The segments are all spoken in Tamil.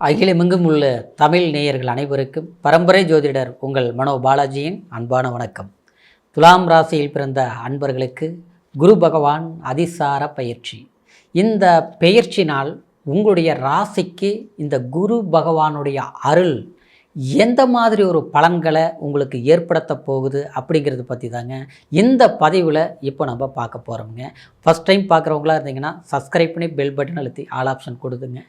அகிலமெங்கும் உள்ள தமிழ் நேயர்கள் அனைவருக்கும் பரம்பரை ஜோதிடர் உங்கள் மனோ பாலாஜியின் அன்பான வணக்கம். துலாம் ராசியில் பிறந்த அன்பர்களுக்கு குரு பகவான் அதிசார பயிற்சி. இந்த பெயர்ச்சினால் உங்களுடைய ராசிக்கு இந்த குரு பகவானுடைய அருள் எந்த மாதிரி ஒரு பலன்களை உங்களுக்கு ஏற்படுத்த போகுது அப்படிங்கிறது பற்றி தாங்க இந்த பதிவில் இப்போ நம்ம பார்க்க போகிறோம்ங்க. ஃபஸ்ட் டைம் பார்க்குறவங்களா இருந்தீங்கன்னா சப்ஸ்கிரைப் பண்ணி பெல் பட்டன் அழுத்தி ஆல் ஆப்ஷன் கொடுத்துங்க.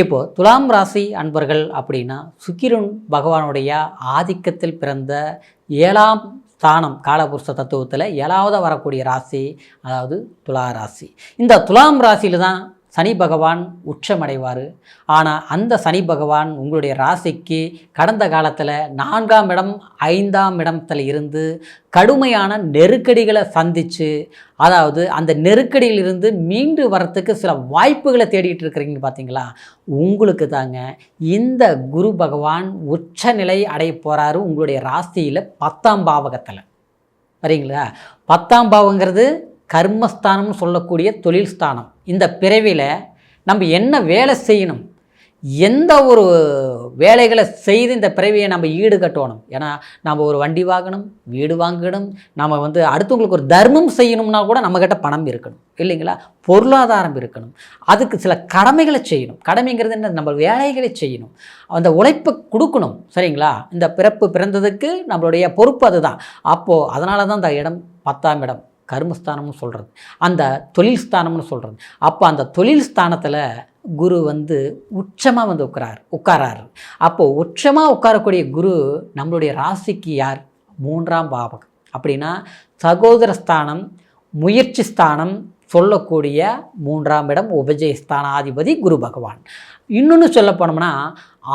இப்போது துலாம் ராசி அன்பர்கள் அப்படின்னா சுக்கிரன் பகவானுடைய ஆதிக்கத்தில் பிறந்த 7ஆம் ஸ்தானம் காலபுருஷ தத்துவத்தில் 7ஆவது வரக்கூடிய ராசி அதாவது துலா ராசி. இந்த துலாம் ராசியில் தான் சனி பகவான் உச்சமடைவார். ஆனால் அந்த சனி பகவான் உங்களுடைய ராசிக்கு கடந்த காலத்தில் 4ஆம் இடம் 5ஆம் இடத்தில் இருந்து கடுமையான நெருக்கடிகளை சந்தித்து, அதாவது அந்த நெருக்கடியிலிருந்து மீண்டு வரத்துக்கு சில வாய்ப்புகளை தேடிட்டு இருக்கிறீங்க பார்த்தீங்களா, உங்களுக்கு தாங்க இந்த குரு பகவான் உச்சநிலை அடைய போகிறாரு உங்களுடைய ராசியில் 10ஆம் பாவகத்தில். சரிங்களா? 10ஆம் பாவங்கிறது கர்மஸ்தானம்னு சொல்லக்கூடிய தொழில் ஸ்தானம். இந்த பிறவியில் நம்ம என்ன வேலை செய்யணும், எந்த ஒரு வேலைகளை செய்து இந்த பிறவியை நம்ம ஈடுகட்டணும். ஏன்னா நம்ம ஒரு வண்டி வாங்கணும், வீடு வாங்கணும், நம்ம அடுத்தவங்களுக்கு ஒரு தர்மம் செய்யணும்னா கூட நம்மக்கிட்ட பணம் இருக்கணும் இல்லைங்களா, பொருளாதாரம் இருக்கணும், அதுக்கு சில கடமைகளை செய்யணும். கடமைங்கிறது என்ன, நம்ம வேலைகளை செய்யணும், அந்த உழைப்பை கொடுக்கணும். சரிங்களா? இந்த பிறந்ததுக்கு நம்மளுடைய பொறுப்பு அதுதான். அப்போது அதனால தான் இந்த இடம் 10ஆம் இடம் கர்மஸ்தானம்னு சொல்கிறது, அந்த தொழில் ஸ்தானம்னு சொல்கிறது. அப்போ அந்த தொழில் ஸ்தானத்தில் குரு உச்சமாக உட்காராரு. அப்போது உச்சமாக உட்காரக்கூடிய குரு நம்மளுடைய ராசிக்கு யார்? 3ஆம் பாவகம். அப்படின்னா சகோதர ஸ்தானம், முயற்சி ஸ்தானம் சொல்லக்கூடிய 3ஆம் இடம் உபஜயஸ்தானாதிபதி குரு பகவான். இன்னொன்று சொல்ல போனோம்னா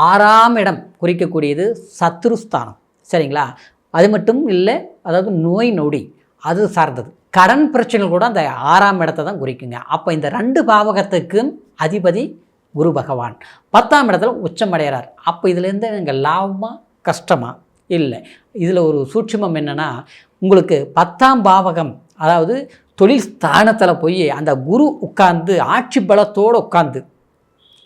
6ஆம் இடம் குறிக்கக்கூடியது சத்ருஸ்தானம். சரிங்களா? அது மட்டும் இல்லை, அதாவது நோய் நொடி அது சார்ந்தது, கடன் பிரச்சனைகள் கூட அந்த 6ஆம் இடத்தை தான் குறிக்குங்க. அப்போ இந்த 2 பாவகத்துக்கும் அதிபதி குரு பகவான் 10ஆம் இடத்துல உச்சமடைகிறார். அப்போ இதுலேருந்து எங்கள் லாபமா கஷ்டமா இல்லை, இதில் ஒரு சூட்சுமம் என்னென்னா, உங்களுக்கு 10ஆம் பாவகம் அதாவது தொழில் ஸ்தானத்தில் போய் அந்த குரு உட்கார்ந்து ஆட்சி பலத்தோடு உட்கார்ந்து,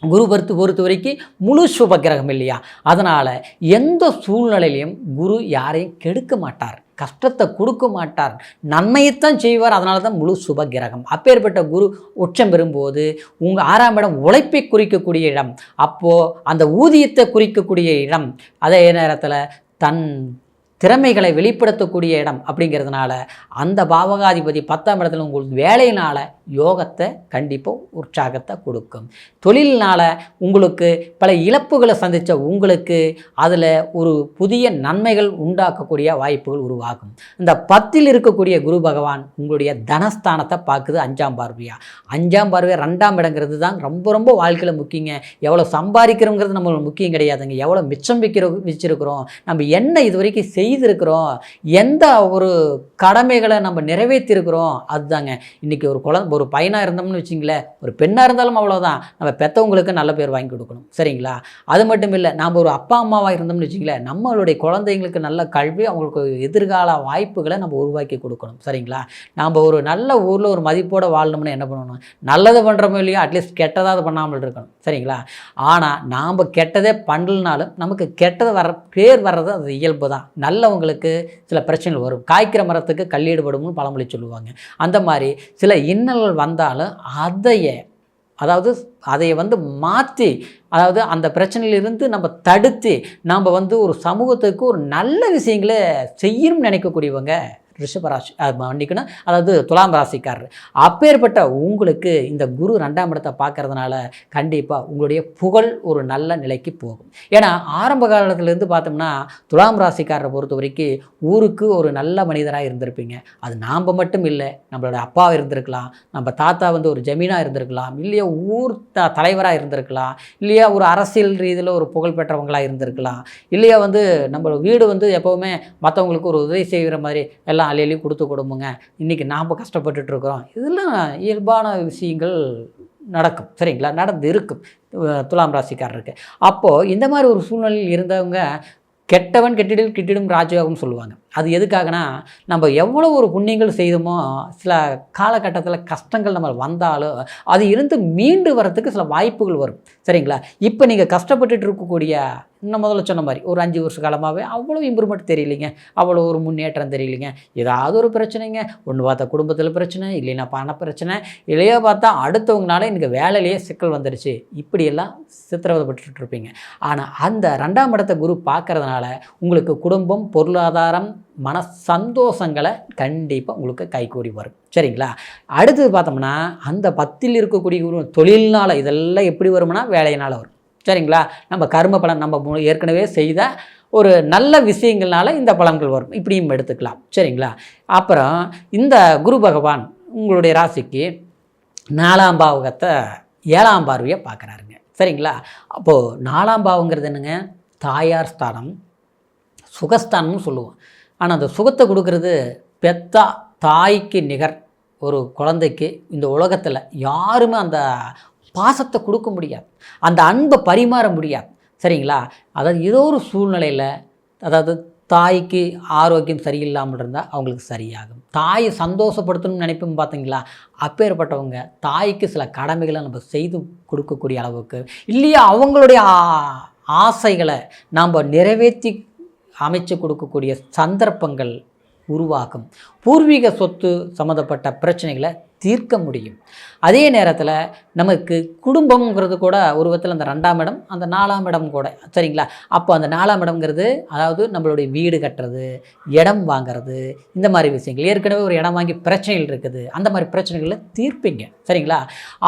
குரு பொறுத்த வரைக்கும் முழு சுபகிரகம் இல்லையா, அதனால் எந்த சூழ்நிலையிலையும் குரு யாரையும் கெடுக்க மாட்டார், கஷ்டத்தை கொடுக்க மாட்டார், நன்மையைத்தான் செய்வார். அதனால தான் முழு சுபகிரகம். அப்பேற்பட்ட குரு உச்சம் பெறும்போது உங்கள் 6ஆம் இடம் உழைப்பை குறிக்கக்கூடிய இடம், அப்போது அந்த ஊதியத்தை குறிக்கக்கூடிய இடம், அதே நேரத்தில் தன் திறமைகளை வெளிப்படுத்தக்கூடிய இடம். அப்படிங்கிறதுனால அந்த பாவகாதிபதி 10ஆம் இடத்துல உங்களுக்கு வேலையினால் யோகத்தை கண்டிப்பாக உற்சாகத்தை கொடுக்கும். தொழிலினால் உங்களுக்கு பல இழப்புகளை சந்தித்த உங்களுக்கு அதில் ஒரு புதிய நன்மைகள் உண்டாக்கக்கூடிய வாய்ப்புகள் உருவாகும். இந்த 10இல் இருக்கக்கூடிய குரு பகவான் உங்களுடைய தனஸ்தானத்தை பார்க்குது 5ஆம் பார்வையாக. 5ஆம் பார்வையாக 2ஆம் இடங்கிறது தான் ரொம்ப ரொம்ப வாழ்க்கையில் முக்கியங்க. எவ்வளோ சம்பாதிக்கிறோங்கிறது நம்மளுக்கு முக்கியம் கிடையாதுங்க, எவ்வளோ மிச்சம் வச்சிருக்கிறோம், நம்ம என்ன இது வரைக்கும் செய்திருக்கிறோம், எந்த ஒரு கடமைகளை நம்ம நிறைவேற்றிருக்கிறோம், அதுதாங்க. இன்றைக்கி ஒரு பையனாக இருந்தோம்னு வச்சிங்களேன், ஒரு பெண்ணாக இருந்தாலும் அவ்வளோதான், நம்ம பெற்றவங்களுக்கு நல்ல பேர் வாங்கி கொடுக்கணும். சரிங்களா? அது மட்டும் இல்லை, நாம் ஒரு அப்பா அம்மாவாக இருந்தோம்னு வச்சிங்களேன், நம்மளுடைய குழந்தைங்களுக்கு நல்ல கல்வி, அவங்களுக்கு எதிர்கால வாய்ப்புகளை நம்ம உருவாக்கி கொடுக்கணும். சரிங்களா? நாம் ஒரு நல்ல ஊரில் ஒரு மதிப்போடு வாழணும்னு என்ன பண்ணணும், நல்லது பண்ணுறோமோ இல்லையோ அட்லீஸ்ட் கெட்டதாவது பண்ணாமல் இருக்கணும். சரிங்களா? ஆனால் நாம் கெட்டதே பண்ணலனாலும் நமக்கு கெட்டது பேர் வர்றது அது இயல்பு தான். நல்லவங்களுக்கு சில பிரச்சனைகள் வரும், காய்க்கிற மரத்துக்கு கல்லீடுபடும்னு பழமொழி சொல்லுவாங்க. அந்த மாதிரி சில இன்னல்கள் வந்தாலும் அதை மாற்றி, அதாவது அந்த பிரச்சனையிலிருந்து நம்ம தடுத்து நம்ம ஒரு சமூகத்துக்கு ஒரு நல்ல விஷயங்களை செய்யணும்னு நினைக்கக்கூடியவங்க ரிஷபராசி மன்னிக்கணும், அதாவது துலாம் ராசிக்காரர். அப்பேற்பட்ட உங்களுக்கு இந்த குரு 2ஆம் இடத்தை பார்க்கறதுனால கண்டிப்பாக உங்களுடைய புகழ் ஒரு நல்ல நிலைக்கு போகும். ஏன்னா ஆரம்ப காலத்திலேருந்து பார்த்தோம்னா துலாம் ராசிக்காரரை பொறுத்த வரைக்கும் ஊருக்கு ஒரு நல்ல மனிதராக இருந்திருப்பீங்க. அது நாம் மட்டும் இல்லை, நம்மளோட அப்பாவாக இருந்திருக்கலாம், நம்ம தாத்தா ஒரு ஜமீனாக இருந்திருக்கலாம், இல்லையா ஊர் தலைவராக இருந்திருக்கலாம், இல்லையா ஒரு அரசியல் ரீதியில் ஒரு புகழ் பெற்றவங்களாக இருந்திருக்கலாம், இல்லையா நம்ம வீடு எப்போவுமே மற்றவங்களுக்கு ஒரு உதவி செய்கிற மாதிரி எல்லாம் அள்ளி கொடுத்து கொடுமுங்க. இன்றைக்கி நாம் கஷ்டப்பட்டுட்டு இருக்கிறோம். இதெல்லாம் இயல்பான விஷயங்கள் நடக்கும். சரிங்களா? நடந்து இருக்கும் துலாம் ராசிக்காரருக்கு. அப்போது இந்த மாதிரி ஒரு சூழ்நிலையில் இருந்தவங்க கெட்டவன் கெட்டிடும் ராஜயோகம் சொல்லுவாங்க. அது எதுக்காகனா, நம்ம எவ்வளோ ஒரு புண்ணியங்கள் செய்தோமோ, சில காலகட்டத்தில் கஷ்டங்கள் நம்ம வந்தாலும், அது இருந்து மீண்டு வரத்துக்கு சில வாய்ப்புகள் வரும். சரிங்களா? இப்போ நீங்கள் கஷ்டப்பட்டுட்டு இருக்கக்கூடிய நான் முதல்ல சொன்ன மாரி ஒரு 5 வருஷ காலமாகவே அவ்வளோ இம்ப்ரூவ்மெண்ட் தெரியலைங்க. அவ்வளோ ஒரு முன்னேற்றம் தெரியலைங்க. ஏதாவது ஒரு பிரச்சனைங்க. ஒண்ணு பார்த்தா குடும்பத்தில பிரச்சனை, இல்லைன்னா பண பிரச்சனை, இல்லையா பார்த்தா அடுத்தவங்கனால எனக்கு வேலையிலேயே சிக்கல் வந்துருச்சு. இப்படியெல்லாம் சித்திரவதைப்பட்டுட்டு இருப்பீங்க. ஆனா, அந்த 2ஆம் இடத்த குரு பார்க்கறதுனால, உங்களுக்கு குடும்பம், பொருளாதாரம், மன சந்தோஷங்களை கண்டிப்பாக உங்களுக்கு கைகூடி வரும். சரிங்களா? அடுத்தது பார்த்தோம்னா, அந்த 10ல் இருக்கக்கூடிய குரு தொழில்னால இதெல்லாம் எப்படி வரும்னா, வேலையினால வரும். சரிங்களா? நம்ம கர்ம பலன் நம்ம ஏற்கனவே செய்த ஒரு நல்ல விஷயங்கள்னால இந்த பலன்கள் வரும். இப்படியும் எடுத்துக்கலாம். சரிங்களா? அப்புறம் இந்த குரு பகவான் உங்களுடைய ராசிக்கு 4ஆம் பாவகத்தை 7ஆம் பார்வையை பார்க்குறாருங்க. சரிங்களா? அப்போது 4ஆம் பாவங்கிறது என்னங்க? தாயார் ஸ்தானம், சுகஸ்தானம்னு சொல்லுவோம். ஆனால் அந்த சுகத்தை கொடுக்கறது பெத்தா தாய்க்கு நிகர் ஒரு குழந்தைக்கு இந்த உலகத்தில் யாருமே அந்த பாசத்தை கொடுக்க முடியாது, அந்த அன்பை பரிமாற முடியாது. சரிங்களா? அதாவது ஏதோ ஒரு சூழ்நிலையில், அதாவது தாய்க்கு ஆரோக்கியம் சரியில்லாமல் இருந்தால் அவங்களுக்கு சரியாகும். தாயை சந்தோஷப்படுத்தணும்னு நினைப்போம் பார்த்தீங்களா? அப்பேற்பட்டவங்க தாய்க்கு சில கடமைகளை நம்ம செய்து கொடுக்கக்கூடிய அளவுக்கு, இல்லையா அவங்களுடைய ஆசைகளை நாம் நிறைவேற்றி அமைச்சு கொடுக்கக்கூடிய சந்தர்ப்பங்கள் உருவாக்கும். பூர்வீக சொத்து சம்மந்தப்பட்ட பிரச்சனைகளை தீர்க்க முடியும். அதே நேரத்தில் நமக்கு குடும்பம்ங்கிறது கூட ஒரு விதத்தில் அந்த 2ஆம் இடம், அந்த 4ஆம் இடம் கூட. சரிங்களா? அப்போ அந்த 4ஆம் இடம்ங்கிறது அதாவது நம்மளுடைய வீடு கட்டுறது, இடம் வாங்கிறது, இந்த மாதிரி விஷயங்கள். ஏற்கனவே ஒரு இடம் வாங்கி பிரச்சனைகள் இருக்குது, அந்த மாதிரி பிரச்சனைகளை தீர்ப்பீங்க. சரிங்களா?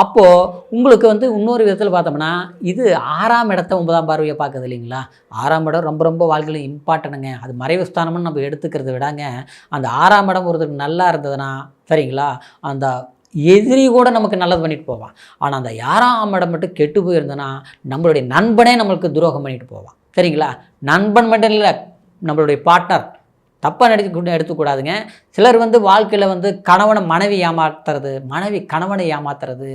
அப்போது உங்களுக்கு இன்னொரு விதத்தில் பார்த்தோம்னா, இது 6ஆம் இடத்தை 9ஆம் பார்வையை பார்க்குது இல்லைங்களா? 6ஆம் இடம் ரொம்ப ரொம்ப வாழ்க்கையில் இம்பார்ட்டனுங்க. அது மறைவு ஸ்தானம்னு நம்ம எடுத்துக்கிறத விடாங்க, அந்த 6ஆம் இடம் ஒருத்தருக்கு நல்லா இருந்ததுன்னா, சரிங்களா, அந்த எதிரி கூட நமக்கு நல்லது பண்ணிட்டு போவான். ஆனால் அந்த 6ஆம் இடம் மட்டும் கெட்டு போயிருந்தனா, நம்மளுடைய நண்பனே நம்மளுக்கு துரோகம் பண்ணிட்டு போவான். சரிங்களா? நண்பன் மட்டும் இல்லை, நம்மளுடைய பார்ட்னர் தப்பாக எடுத்துக்கூடாதுங்க. சிலர் வாழ்க்கையில் கணவனை மனைவி ஏமாத்துறது, மனைவி கணவனை ஏமாத்துறது.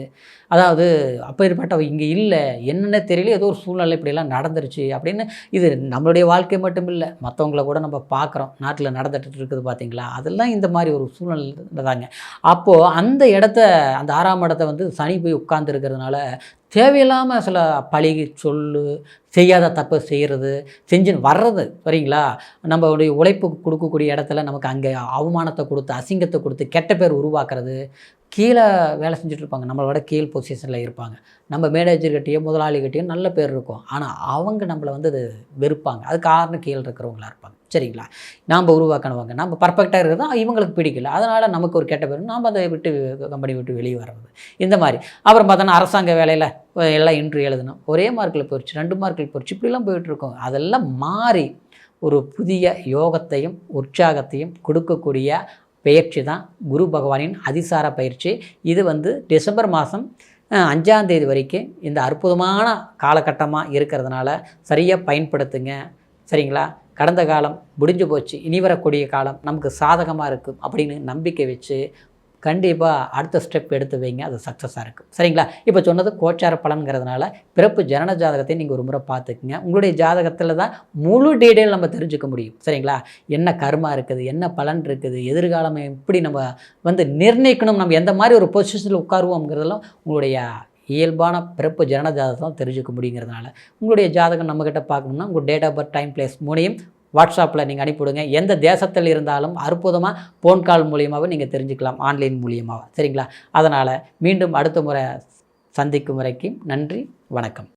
அதாவது அப்பேற்பட்ட இங்கே இல்லை, என்னென்ன தெரியல, ஏதோ ஒரு சூழ்நிலை இப்படியெல்லாம் நடந்துருச்சு அப்படின்னு. இது நம்மளுடைய வாழ்க்கை மட்டும் இல்லை, மற்றவங்கள கூட நம்ம பார்க்குறோம். நாட்டில் நடந்துட்டு இருக்குது பார்த்தீங்களா? அதெல்லாம் இந்த மாதிரி ஒரு சூழ்நிலை தாங்க. அப்போது அந்த இடத்த, அந்த 6ஆம் இடத்த சனி போய் உட்கார்ந்துருக்கிறதுனால தேவையில்லாமல் சில பழி சொல்லு, செய்யாத தப்பை செய்கிறது, செஞ்சுன்னு வர்றது. சரிங்களா? நம்மளுடைய உழைப்புக்கு கொடுக்கக்கூடிய இடத்துல நமக்கு அங்கே அவமானத்தை கொடுத்து, அசிங்கத்தை கொடுத்து, கெட்ட பேர் உருவாக்குறது. கீழே வேலை செஞ்சுட்ருப்பாங்க, நம்மளோட கீழ் பொசிஷனில் இருப்பாங்க. நம்ம மேனேஜர்கிட்டையோ முதலாளிகிட்டையோ நல்ல பேர் இருக்கும், ஆனால் அவங்க நம்மளை அது வெறுப்பாங்க. அது காரணம் கீழே இருக்கிறவங்களா இருப்பாங்க. சரிங்களா? நாம் உருவாக்கினவங்க நம்ம பர்ஃபெக்டாக இருக்கிறது இவங்களுக்கு பிடிக்கல, அதனால் நமக்கு ஒரு கெட்ட பேர், நாம் அதை விட்டு கம்பெனி விட்டு வெளியே வர்றது. இந்த மாதிரி. அப்புறம் பார்த்தோன்னா அரசாங்க வேலையில் எல்லாம் இன்ட்ரிவியூ எழுதணும், ஒரே மார்க்கில் போயிடுச்சு, 2 மார்க்கில் போயிடுச்சு, இப்படிலாம் போயிட்டுருக்கோம். அதெல்லாம் மாறி ஒரு புதிய யோகத்தையும் உற்சாகத்தையும் கொடுக்கக்கூடிய பயிற்சி தான் குரு பகவானின் அதிசார பயிற்சி. இது டிசம்பர் மாதம் 5ஆம் தேதி வரைக்கும் இந்த அற்புதமான காலகட்டமாக இருக்கிறதுனால சரியாக பயன்படுத்துங்க. சரிங்களா? கடந்த காலம் முடிஞ்சு போச்சு, இனி வரக்கூடிய காலம் நமக்கு சாதகமாக இருக்கும் அப்படின்னு நம்பிக்கை வச்சு கண்டிப்பாக அடுத்த ஸ்டெப் எடுத்து வைங்க, அது சக்ஸஸாக இருக்கும். சரிங்களா? இப்போ சொன்னது கோச்சார பலன்கிறதுனால பிறப்பு ஜனன ஜாதகத்தை நீங்கள் ஒரு முறை பார்த்துக்குங்க. உங்களுடைய ஜாதகத்தில் தான் முழு டீட்டெயில் நம்ம தெரிஞ்சுக்க முடியும். சரிங்களா? என்ன கர்மா இருக்குது, என்ன பலன் இருக்குது, எதிர்காலம் எப்படி நம்ம நிர்ணயிக்கணும், நம்ம எந்த மாதிரி ஒரு பொசிஷனில் உட்காருவோங்கிறதெல்லாம் உங்களுடைய இயல்பான பிறப்பு ஜனன ஜாதகத்தை தான் தெரிஞ்சுக்க முடியுங்கிறதுனால, உங்களுடைய ஜாதகம் நம்மக்கிட்ட பார்க்கணும்னா உங்கள் date of birth, time, place மூணையும் வாட்ஸ்அப்பில் நீங்கள் அனுப்பிவிடுங்க. எந்த தேசத்தில் இருந்தாலும் அற்புதமாக ஃபோன் கால் மூலியமாகவே நீங்கள் தெரிஞ்சுக்கலாம், ஆன்லைன் மூலியமாக. சரிங்களா? அதனால் மீண்டும் அடுத்த முறை சந்திக்கும் வரைக்கும் நன்றி, வணக்கம்.